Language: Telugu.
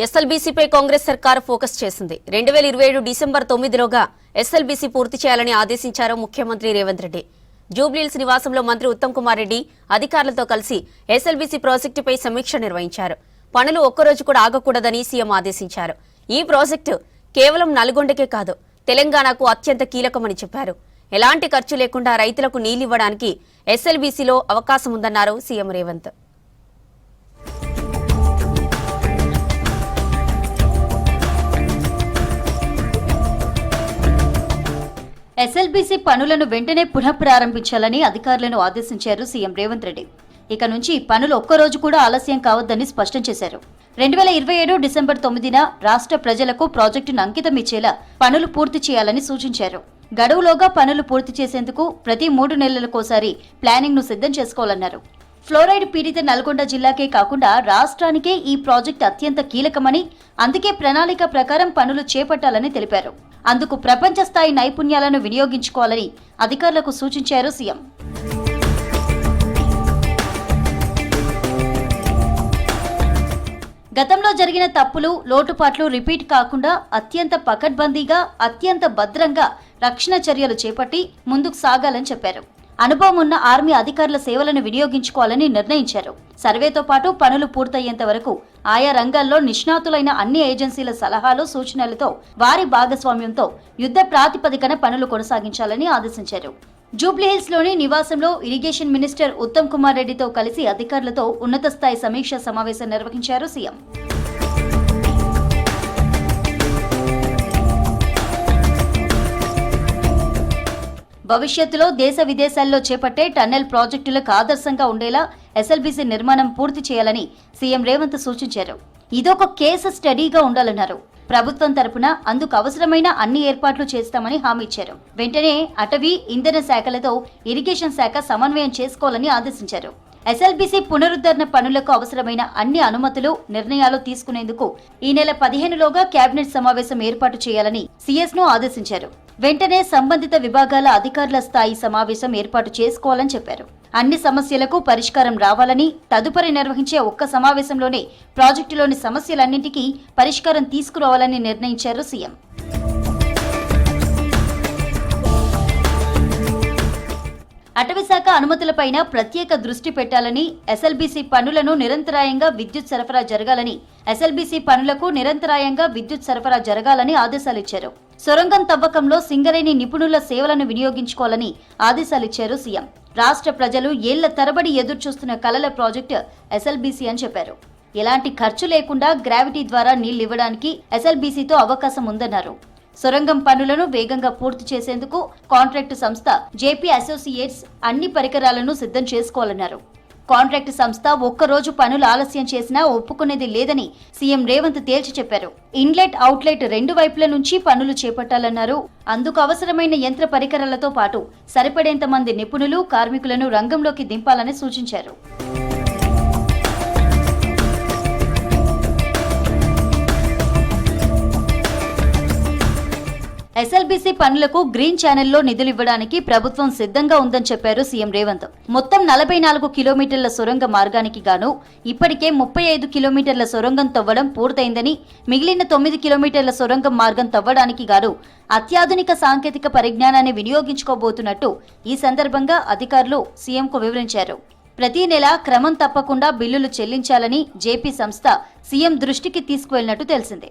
ఎస్ఎల్బీసీపై కాంగ్రెస్ సర్కారు ఫోకస్ చేసింది. 2027 డిసెంబర్ 9లోగా ఎస్ఎల్బీసీ పూర్తి చేయాలని ఆదేశించారు ముఖ్యమంత్రి రేవంత్ రెడ్డి. జూబ్లీహిల్స్ నివాసంలో మంత్రి ఉత్తమ్ కుమార్ రెడ్డి అధికారులతో కలిసి ఎస్ఎల్బీసీ ప్రాజెక్టుపై సమీక్ష నిర్వహించారు. పనులు ఒక్కరోజు కూడా ఆగకూడదని సీఎం ఆదేశించారు. ఈ ప్రాజెక్టు కేవలం నల్గొండకే కాదు, తెలంగాణకు అత్యంత కీలకమని చెప్పారు. ఎలాంటి ఖర్చు లేకుండా రైతులకు నీళ్లివ్వడానికి ఎస్ఎల్బీసీలో అవకాశం ఉందన్నారు సీఎం రేవంత్. ఎస్ఎల్బీసీ పనులను వెంటనే పునఃప్రారంభించాలని అధికారులను ఆదేశించారు సీఎం రేవంత్ రెడ్డి. ఇక నుంచి పనులు ఒక్కరోజు కూడా ఆలస్యం కావద్దని స్పష్టం చేశారు. 2027 డిసెంబర్ 9న రాష్ట్ర ప్రజలకు ప్రాజెక్టును అంకితం ఇచ్చేలా పనులు పూర్తి చేయాలని సూచించారు. గడువులోగా పనులు పూర్తి చేసేందుకు ప్రతి 3 నెలలకోసారి ప్లానింగ్ ను సిద్ధం చేసుకోవాలన్నారు. ఫ్లోరైడ్ పీడిత నల్గొండ జిల్లాకే కాకుండా రాష్ట్రానికే ఈ ప్రాజెక్టు అత్యంత కీలకమని, అందుకే ప్రణాళిక ప్రకారం పనులు చేపట్టాలని తెలిపారు. అందుకు ప్రపంచ స్థాయి నైపుణ్యాలను వినియోగించుకోవాలని అధికారులకు సూచించారు సీఎం. గతంలో జరిగిన తప్పులు, లోటుపాట్లు రిపీట్ కాకుండా అత్యంత పకడ్బందీగా, అత్యంత భద్రంగా రక్షణ చర్యలు చేపట్టి ముందుకు సాగాలని చెప్పారు. అనుభవం ఉన్న ఆర్మీ అధికారుల సేవలను వినియోగించుకోవాలని నిర్ణయించారు. సర్వేతో పాటు పనులు పూర్తయ్యేంత వరకు ఆయా రంగాల్లో నిష్ణాతులైన అన్ని ఏజెన్సీల సలహాలు, సూచనలతో వారి భాగస్వామ్యంతో యుద్ధ ప్రాతిపదికన పనులు కొనసాగించాలని ఆదేశించారు. జూబ్లీహిల్స్ లోని నివాసంలో ఇరిగేషన్ మినిస్టర్ ఉత్తమ్ కుమార్ రెడ్డితో కలిసి అధికారులతో ఉన్నత స్థాయి సమీక్షా సమావేశం నిర్వహించారు సీఎం. భవిష్యత్తులో దేశ విదేశాల్లో చేపట్టే టన్నెల్ ప్రాజెక్టులకు ఆదర్శంగా ఉండేలా ఎస్ఎల్బీసీ నిర్మాణం పూర్తి చేయాలని సీఎం రేవంత్ సూచించారు. ఇదొక కేసు స్టడీగా ఉండాలన్నారు. ప్రభుత్వం తరపున అందుకు అవసరమైన అన్ని ఏర్పాట్లు చేస్తామని హామీ ఇచ్చారు. వెంటనే అటవీ, ఇంధన శాఖలతో ఇరిగేషన్ శాఖ సమన్వయం చేసుకోవాలని ఆదేశించారు. ఎస్ఎల్బీసీ పునరుద్ధరణ పనులకు అవసరమైన అన్ని అనుమతులు, నిర్ణయాలు తీసుకునేందుకు ఈ నెల 15లోగా కేబినెట్ సమావేశం ఏర్పాటు చేయాలని సీఎస్ ను ఆదేశించారు. వెంటనే సంబంధిత విభాగాల అధికారుల స్థాయి సమావేశం ఏర్పాటు చేసుకోవాలని చెప్పారు. అన్ని సమస్యలకు పరిష్కారం రావాలని, తదుపరి నిర్వహించే ఒక్క సమావేశంలోనే ప్రాజెక్టులోని సమస్యలన్నింటికీ పరిష్కారం తీసుకురావాలని నిర్ణయించారు సీఎం. అటవీశాఖ అనుమతులపైన ప్రత్యేక దృష్టి పెట్టాలని, ఎస్ఎల్బీసీ పనులను నిరంతరాయంగా విద్యుత్ సరఫరా జరగాలని, ఎస్ఎల్బీసీ పనులకు నిరంతరాయంగా విద్యుత్ సరఫరా జరగాలని ఆదేశాలిచ్చారు. సొరంగం తవ్వకంలో సింగరేణి నిపుణుల సేవలను వినియోగించుకోవాలని ఆదేశాలిచ్చారు సీఎం. రాష్ట్ర ప్రజలు ఏళ్ల తరబడి ఎదురుచూస్తున్న కలల ప్రాజెక్టు ఎస్ఎల్బీసీ అని చెప్పారు. ఎలాంటి ఖర్చు లేకుండా గ్రావిటీ ద్వారా నీళ్లివ్వడానికి ఎస్ఎల్బీసీతో అవకాశం ఉందన్నారు. సొరంగం పనులను వేగంగా పూర్తి చేసేందుకు కాంట్రాక్టు సంస్థ జేపీ అసోసియేట్స్ అన్ని పరికరాలను సిద్ధం చేసుకోవాలన్నారు. కాంట్రాక్టు సంస్థ ఒక్కరోజు పనులు ఆలస్యం చేసినా ఒప్పుకునేది లేదని సీఎం రేవంత్ తేల్చి చెప్పారు. ఇన్లెట్, అవుట్లెట్ 2 వైపుల నుంచి పనులు చేపట్టాలన్నారు. అందుకు అవసరమైన యంత్ర పరికరాలతో పాటు సరిపడేంత మంది నిపుణులు, కార్మికులను రంగంలోకి దింపాలని సూచించారు. ఎస్ఎల్బీసీ పనులకు గ్రీన్ ఛానెల్లో నిధులివ్వడానికి ప్రభుత్వం సిద్ధంగా ఉందని చెప్పారు సీఎం రేవంత్. మొత్తం 44 కిలోమీటర్ల సొరంగ మార్గానికి గాను ఇప్పటికే 35 కిలోమీటర్ల సొరంగం తవ్వడం పూర్తయిందని, మిగిలిన 9 కిలోమీటర్ల సొరంగం మార్గం తవ్వడానికి గాను అత్యాధునిక సాంకేతిక పరిజ్ఞానాన్ని వినియోగించుకోబోతున్నట్టు ఈ సందర్భంగా అధికారులు సీఎంకు వివరించారు. ప్రతి నెల క్రమం తప్పకుండా బిల్లులు చెల్లించాలని జేపీ సంస్థ సీఎం దృష్టికి తీసుకువెళ్లినట్టు తెలిసింది.